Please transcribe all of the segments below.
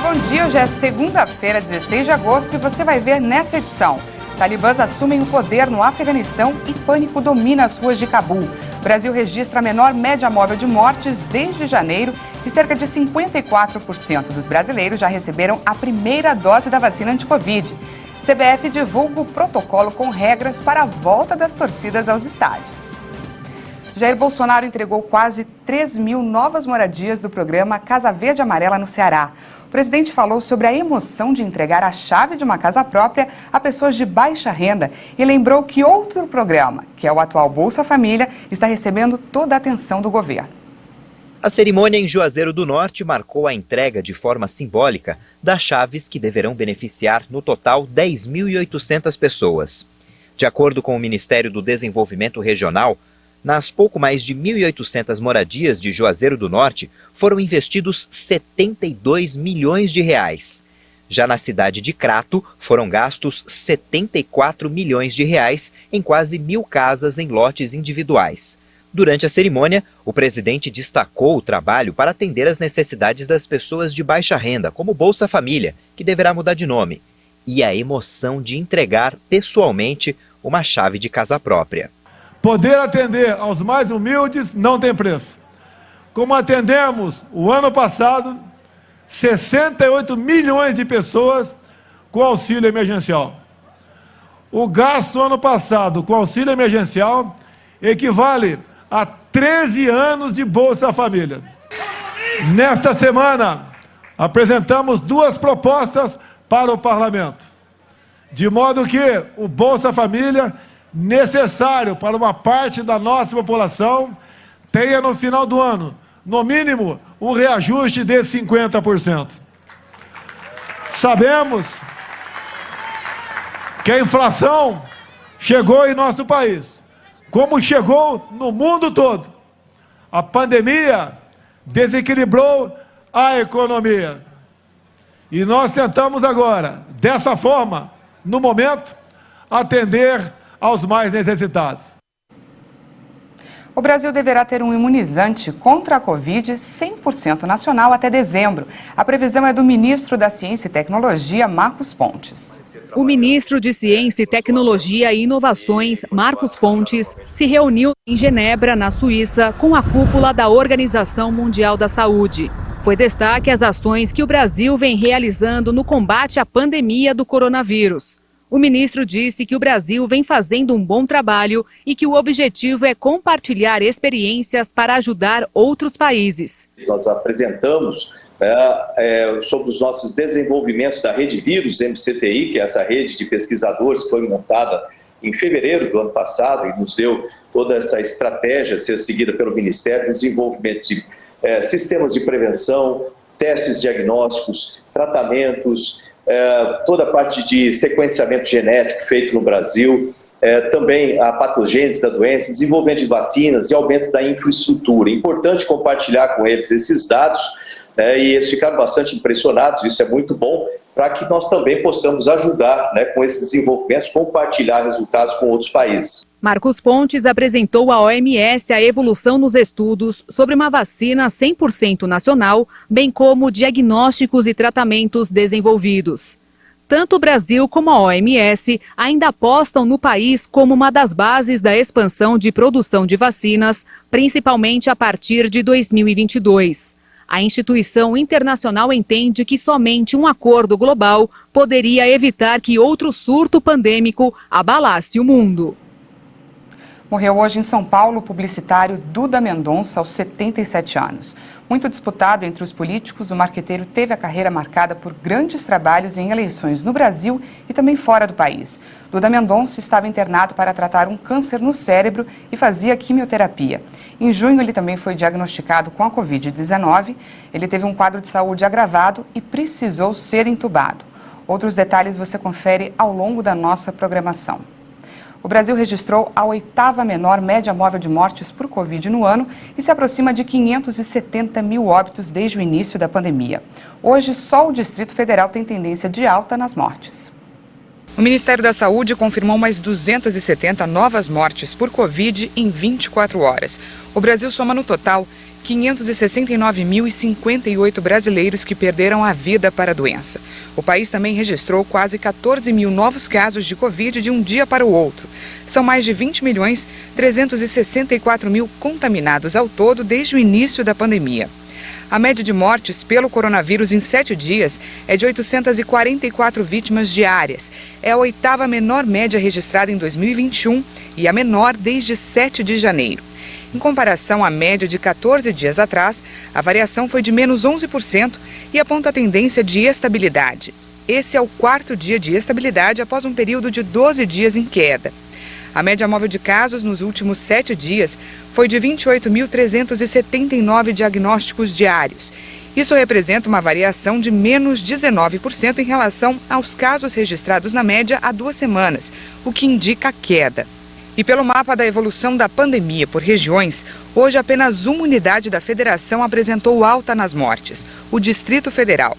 bom dia. Hoje é segunda-feira, 16 de agosto, e você vai ver nessa edição. Talibãs assumem o poder no Afeganistão e pânico domina as ruas de Cabul. O Brasil registra a menor média móvel de mortes desde janeiro e cerca de 54% dos brasileiros já receberam a primeira dose da vacina anti-Covid. CBF divulga o protocolo com regras para a volta das torcidas aos estádios. Jair Bolsonaro entregou quase 3 mil novas moradias do programa Casa Verde Amarela no Ceará. O presidente falou sobre a emoção de entregar a chave de uma casa própria a pessoas de baixa renda e lembrou que outro programa, que é o atual Bolsa Família, está recebendo toda a atenção do governo. A cerimônia em Juazeiro do Norte marcou a entrega de forma simbólica das chaves que deverão beneficiar, no total, 10.800 pessoas. De acordo com o Ministério do Desenvolvimento Regional, nas pouco mais de 1.800 moradias de Juazeiro do Norte, foram investidos 72 milhões de reais. Já na cidade de Crato, foram gastos 74 milhões de reais em quase 1.000 casas em lotes individuais. Durante a cerimônia, o presidente destacou o trabalho para atender às necessidades das pessoas de baixa renda, como Bolsa Família, que deverá mudar de nome, e a emoção de entregar pessoalmente uma chave de casa própria. Poder atender aos mais humildes não tem preço. Como atendemos o ano passado, 68 milhões de pessoas com auxílio emergencial. O gasto ano passado com auxílio emergencial equivale a 13 anos de Bolsa Família. Nesta semana, apresentamos 2 propostas para o Parlamento, de modo que o Bolsa Família, necessário para uma parte da nossa população, tenha no final do ano, no mínimo, um reajuste de 50%. Sabemos que a inflação chegou em nosso país, como chegou no mundo todo. A pandemia desequilibrou a economia. E nós tentamos agora, dessa forma, no momento, atender aos mais necessitados. O Brasil deverá ter um imunizante contra a Covid 100% nacional até dezembro. A previsão é do ministro da Ciência e Tecnologia, Marcos Pontes. O ministro de Ciência e Tecnologia e Inovações, Marcos Pontes, se reuniu em Genebra, na Suíça, com a cúpula da Organização Mundial da Saúde. Foi destaque as ações que o Brasil vem realizando no combate à pandemia do coronavírus. O ministro disse que o Brasil vem fazendo um bom trabalho e que o objetivo é compartilhar experiências para ajudar outros países. Nós apresentamos sobre os nossos desenvolvimentos da Rede Vírus MCTI, que é essa rede de pesquisadores que foi montada em fevereiro do ano passado e nos deu toda essa estratégia a ser seguida pelo Ministério de Desenvolvimento de sistemas de prevenção, testes diagnósticos, tratamentos, toda a parte de sequenciamento genético feito no Brasil, também a patogênese da doença, desenvolvimento de vacinas e aumento da infraestrutura. É importante compartilhar com eles esses dados, e eles ficaram bastante impressionados, isso é muito bom, para que nós também possamos ajudar com esses desenvolvimentos, compartilhar resultados com outros países. Marcos Pontes apresentou à OMS a evolução nos estudos sobre uma vacina 100% nacional, bem como diagnósticos e tratamentos desenvolvidos. Tanto o Brasil como a OMS ainda apostam no país como uma das bases da expansão de produção de vacinas, principalmente a partir de 2022. A instituição internacional entende que somente um acordo global poderia evitar que outro surto pandêmico abalasse o mundo. Morreu hoje em São Paulo o publicitário Duda Mendonça, aos 77 anos. Muito disputado entre os políticos, o marqueteiro teve a carreira marcada por grandes trabalhos em eleições no Brasil e também fora do país. Duda Mendonça estava internado para tratar um câncer no cérebro e fazia quimioterapia. Em junho, ele também foi diagnosticado com a Covid-19. Ele teve um quadro de saúde agravado e precisou ser entubado. Outros detalhes você confere ao longo da nossa programação. O Brasil registrou a 8ª menor média móvel de mortes por Covid no ano e se aproxima de 570 mil óbitos desde o início da pandemia. Hoje, só o Distrito Federal tem tendência de alta nas mortes. O Ministério da Saúde confirmou mais 270 novas mortes por Covid em 24 horas. O Brasil soma no total 569.058 brasileiros que perderam a vida para a doença. O país também registrou quase 14 mil novos casos de Covid de um dia para o outro. São mais de 20.364.000 contaminados ao todo desde o início da pandemia. A média de mortes pelo coronavírus em 7 dias é de 844 vítimas diárias. É a 8ª menor média registrada em 2021 e a menor desde 7 de janeiro. Em comparação à média de 14 dias atrás, a variação foi de menos 11% e aponta a tendência de estabilidade. Esse é o 4º dia de estabilidade após um período de 12 dias em queda. A média móvel de casos nos últimos 7 dias foi de 28.379 diagnósticos diários. Isso representa uma variação de menos 19% em relação aos casos registrados na média há 2 semanas, o que indica queda. E pelo mapa da evolução da pandemia por regiões, hoje apenas uma unidade da federação apresentou alta nas mortes, o Distrito Federal.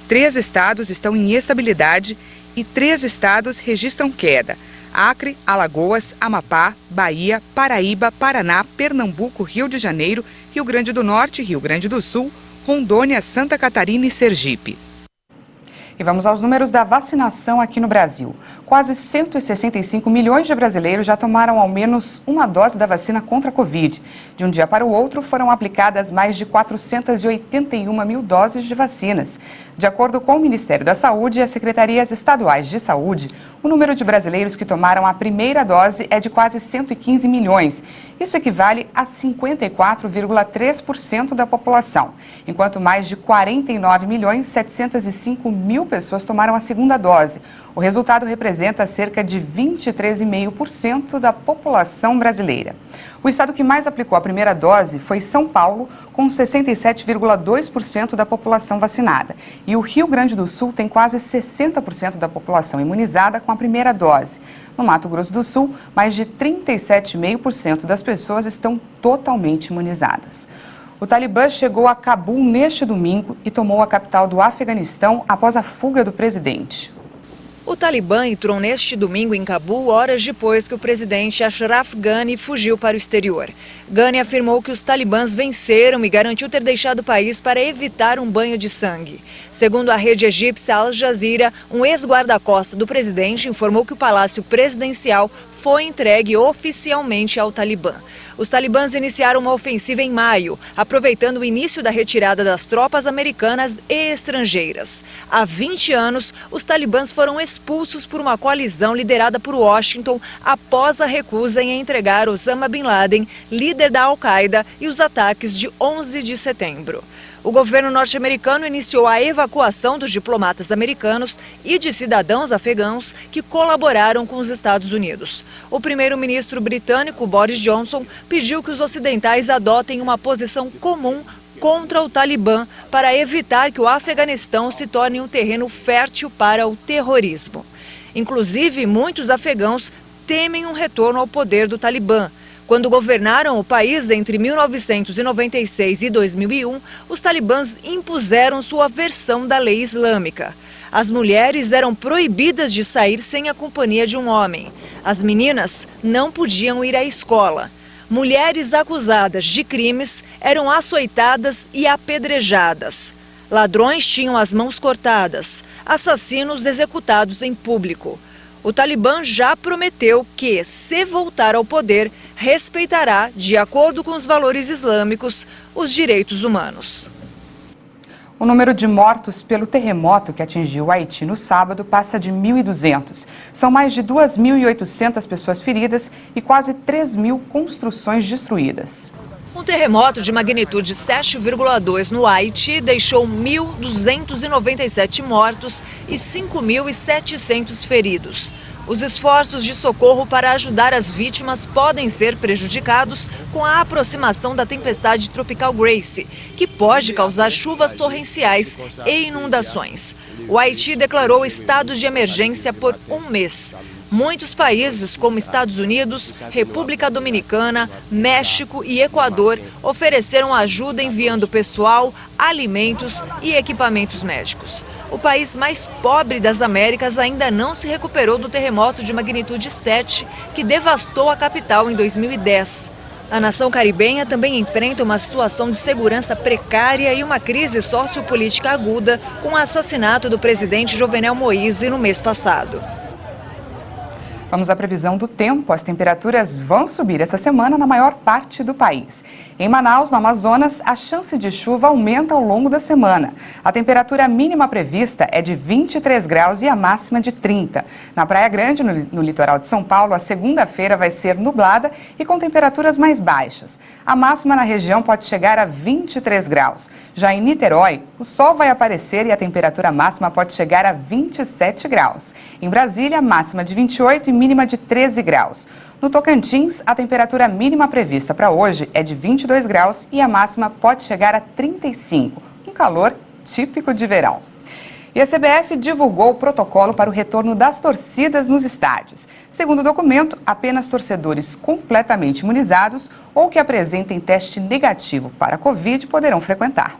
3 estados estão em estabilidade e 3 estados registram queda: Acre, Alagoas, Amapá, Bahia, Paraíba, Paraná, Pernambuco, Rio de Janeiro, Rio Grande do Norte, Rio Grande do Sul, Rondônia, Santa Catarina e Sergipe. E vamos aos números da vacinação aqui no Brasil. Quase 165 milhões de brasileiros já tomaram ao menos uma dose da vacina contra a Covid. De um dia para o outro, foram aplicadas mais de 481 mil doses de vacinas. De acordo com o Ministério da Saúde e as secretarias estaduais de saúde, o número de brasileiros que tomaram a primeira dose é de quase 115 milhões. Isso equivale a 54,3% da população, enquanto mais de 49.705.000 pessoas tomaram a segunda dose. O resultado representa cerca de 23,5% da população brasileira. O estado que mais aplicou a primeira dose foi São Paulo, com 67,2% da população vacinada. E o Rio Grande do Sul tem quase 60% da população imunizada com a primeira dose. No Mato Grosso do Sul, mais de 37,5% das pessoas estão totalmente imunizadas. O Talibã chegou a Cabul neste domingo e tomou a capital do Afeganistão após a fuga do presidente. O Talibã entrou neste domingo em Cabul horas depois que o presidente Ashraf Ghani fugiu para o exterior. Ghani afirmou que os talibãs venceram e garantiu ter deixado o país para evitar um banho de sangue. Segundo a rede egípcia Al Jazeera, um ex-guarda-costas do presidente informou que o palácio presidencial foi entregue oficialmente ao Talibã. Os talibãs iniciaram uma ofensiva em maio, aproveitando o início da retirada das tropas americanas e estrangeiras. Há 20 anos, os talibãs foram expulsos por uma coalizão liderada por Washington após a recusa em entregar Osama Bin Laden, líder da Al-Qaeda, e os ataques de 11 de setembro. O governo norte-americano iniciou a evacuação dos diplomatas americanos e de cidadãos afegãos que colaboraram com os Estados Unidos. O primeiro-ministro britânico Boris Johnson pediu que os ocidentais adotem uma posição comum contra o Talibã para evitar que o Afeganistão se torne um terreno fértil para o terrorismo. Inclusive, muitos afegãos temem um retorno ao poder do Talibã. Quando governaram o país entre 1996 e 2001, os talibãs impuseram sua versão da lei islâmica. As mulheres eram proibidas de sair sem a companhia de um homem. As meninas não podiam ir à escola. Mulheres acusadas de crimes eram açoitadas e apedrejadas. Ladrões tinham as mãos cortadas. Assassinos executados em público. O Talibã já prometeu que, se voltar ao poder, respeitará, de acordo com os valores islâmicos, os direitos humanos. O número de mortos pelo terremoto que atingiu o Haiti no sábado passa de 1.200. São mais de 2.800 pessoas feridas e quase 3.000 construções destruídas. Um terremoto de magnitude 7,2 no Haiti deixou 1.297 mortos e 5.700 feridos. Os esforços de socorro para ajudar as vítimas podem ser prejudicados com a aproximação da tempestade tropical Grace, que pode causar chuvas torrenciais e inundações. O Haiti declarou estado de emergência por um mês. Muitos países, como Estados Unidos, República Dominicana, México e Equador, ofereceram ajuda enviando pessoal, alimentos e equipamentos médicos. O país mais pobre das Américas ainda não se recuperou do terremoto de magnitude 7, que devastou a capital em 2010. A nação caribenha também enfrenta uma situação de segurança precária e uma crise sociopolítica aguda com o assassinato do presidente Jovenel Moïse no mês passado. Vamos à previsão do tempo. As temperaturas vão subir essa semana na maior parte do país. Em Manaus, no Amazonas, a chance de chuva aumenta ao longo da semana. A temperatura mínima prevista é de 23 graus e a máxima de 30. Na Praia Grande, no litoral de São Paulo, a segunda-feira vai ser nublada e com temperaturas mais baixas. A máxima na região pode chegar a 23 graus. Já em Niterói, o sol vai aparecer e a temperatura máxima pode chegar a 27 graus. Em Brasília, máxima de 28 e mínima de 13 graus. No Tocantins, a temperatura mínima prevista para hoje é de 22 graus e a máxima pode chegar a 35, um calor típico de verão. E a CBF divulgou o protocolo para o retorno das torcidas nos estádios. Segundo o documento, apenas torcedores completamente imunizados ou que apresentem teste negativo para a Covid poderão frequentar.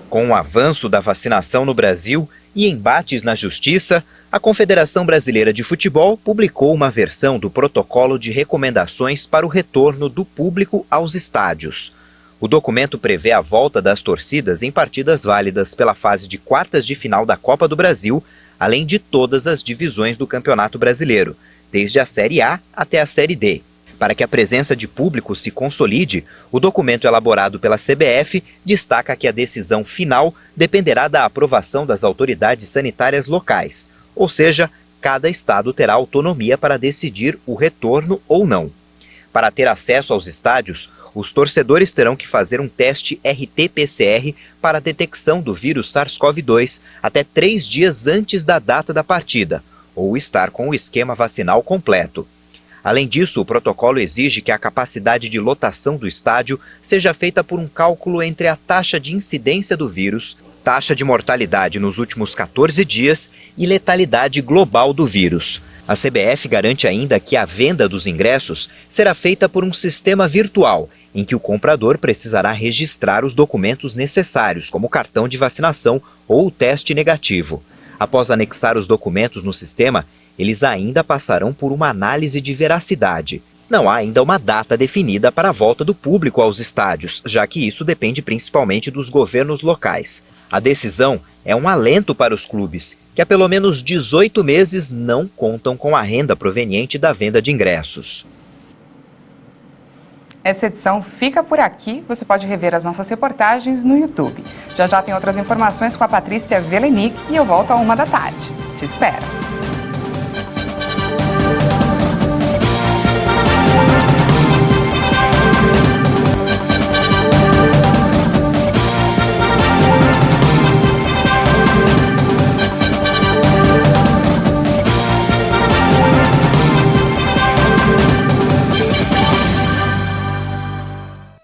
Com o avanço da vacinação no Brasil e embates na Justiça, a Confederação Brasileira de Futebol publicou uma versão do protocolo de recomendações para o retorno do público aos estádios. O documento prevê a volta das torcidas em partidas válidas pela fase de quartas de final da Copa do Brasil, além de todas as divisões do Campeonato Brasileiro, desde a Série A até a Série D. Para que a presença de público se consolide, o documento elaborado pela CBF destaca que a decisão final dependerá da aprovação das autoridades sanitárias locais, ou seja, cada estado terá autonomia para decidir o retorno ou não. Para ter acesso aos estádios, os torcedores terão que fazer um teste RT-PCR para a detecção do vírus SARS-CoV-2 até 3 dias antes da data da partida, ou estar com o esquema vacinal completo. Além disso, o protocolo exige que a capacidade de lotação do estádio seja feita por um cálculo entre a taxa de incidência do vírus, taxa de mortalidade nos últimos 14 dias e letalidade global do vírus. A CBF garante ainda que a venda dos ingressos será feita por um sistema virtual, em que o comprador precisará registrar os documentos necessários, como o cartão de vacinação ou o teste negativo. Após anexar os documentos no sistema, eles ainda passarão por uma análise de veracidade. Não há ainda uma data definida para a volta do público aos estádios, já que isso depende principalmente dos governos locais. A decisão é um alento para os clubes, que há pelo menos 18 meses não contam com a renda proveniente da venda de ingressos. Essa edição fica por aqui. Você pode rever as nossas reportagens no YouTube. Já tem outras informações com a Patrícia Velenic e eu volto à 1 da tarde. Te espero.